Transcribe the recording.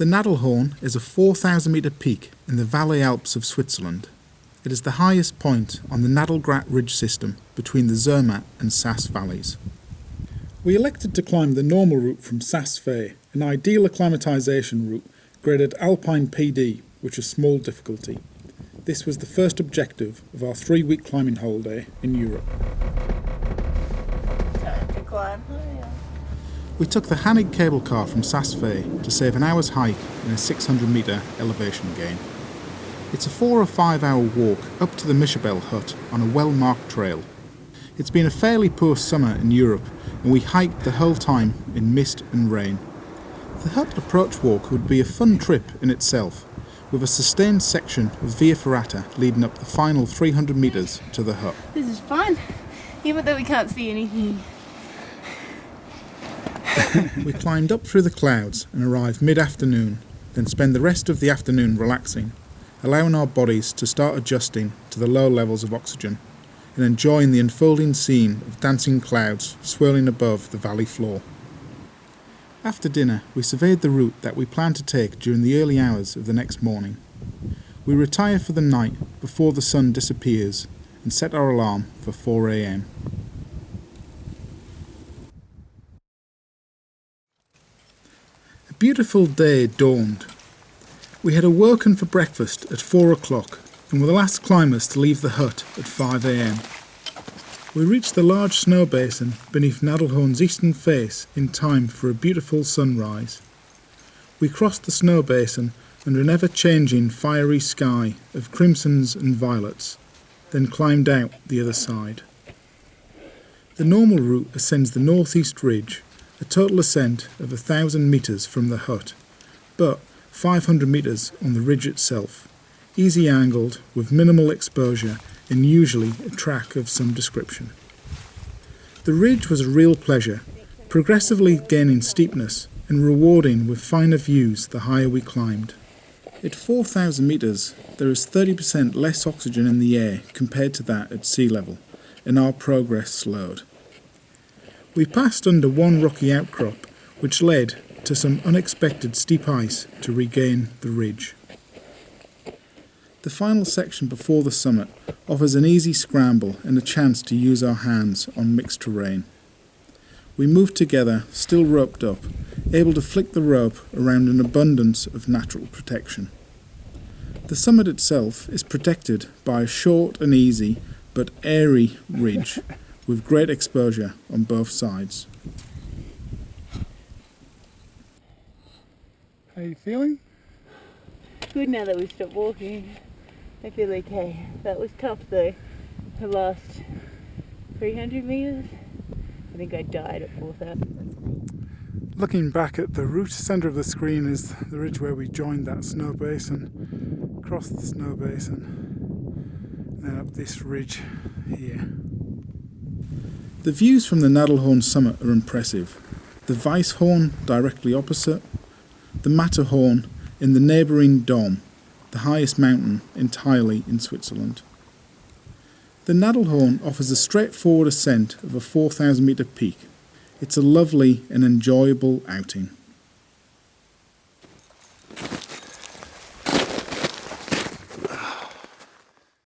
The Nadelhorn is a 4,000 metre peak in the Valley Alps of Switzerland. It is the highest point on the Nadelgrat ridge system between the Zermatt and Saas valleys. We elected to climb the normal route from Saas Fee, an ideal acclimatisation route graded Alpine PD, which is small difficulty. This was the first objective of our 3-week climbing holiday in Europe. We took the Hanig cable car from Saas Fee to save an hour's hike and a 600 metre elevation gain. It's a 4 or 5 hour walk up to the Mischabel hut on a well-marked trail. It's been a fairly poor summer in Europe and we hiked the whole time in mist and rain. The hut approach walk would be a fun trip in itself, with a sustained section of Via Ferrata leading up the final 300 metres to the hut. This is fun, even though we can't see anything. We climbed up through the clouds and arrived mid-afternoon, then spend the rest of the afternoon relaxing, allowing our bodies to start adjusting to the low levels of oxygen and enjoying the unfolding scene of dancing clouds swirling above the valley floor. After dinner, we surveyed the route that we planned to take during the early hours of the next morning. We retire for the night before the sun disappears and set our alarm for 4 a.m. A beautiful day dawned. We had awoken for breakfast at 4 o'clock and were the last climbers to leave the hut at 5 a.m. We reached the large snow basin beneath Nadelhorn's eastern face in time for a beautiful sunrise. We crossed the snow basin under an ever-changing fiery sky of crimsons and violets, then climbed out the other side. The normal route ascends the northeast ridge, a total ascent of 1,000 metres from the hut, but 500 metres on the ridge itself, easy angled with minimal exposure and usually a track of some description. The ridge was a real pleasure, progressively gaining steepness and rewarding with finer views the higher we climbed. At 4,000 metres there is 30% less oxygen in the air compared to that at sea level, and our progress slowed. We passed under one rocky outcrop which led to some unexpected steep ice to regain the ridge. The final section before the summit offers an easy scramble and a chance to use our hands on mixed terrain. We moved together, still roped up, able to flick the rope around an abundance of natural protection. The summit itself is protected by a short and easy but airy ridge with great exposure on both sides. How are you feeling? Good now that we've stopped walking. I feel okay. That was tough though. The last 300 metres. I think I died at 4,000. Looking back at the route, centre of the screen is the ridge where we joined that snow basin, crossed the snow basin, and then up this ridge here. The views from the Nadelhorn summit are impressive. The Weisshorn directly opposite, the Matterhorn in the neighbouring Dom, the highest mountain entirely in Switzerland. The Nadelhorn offers a straightforward ascent of a 4,000 metre peak. It's a lovely and enjoyable outing.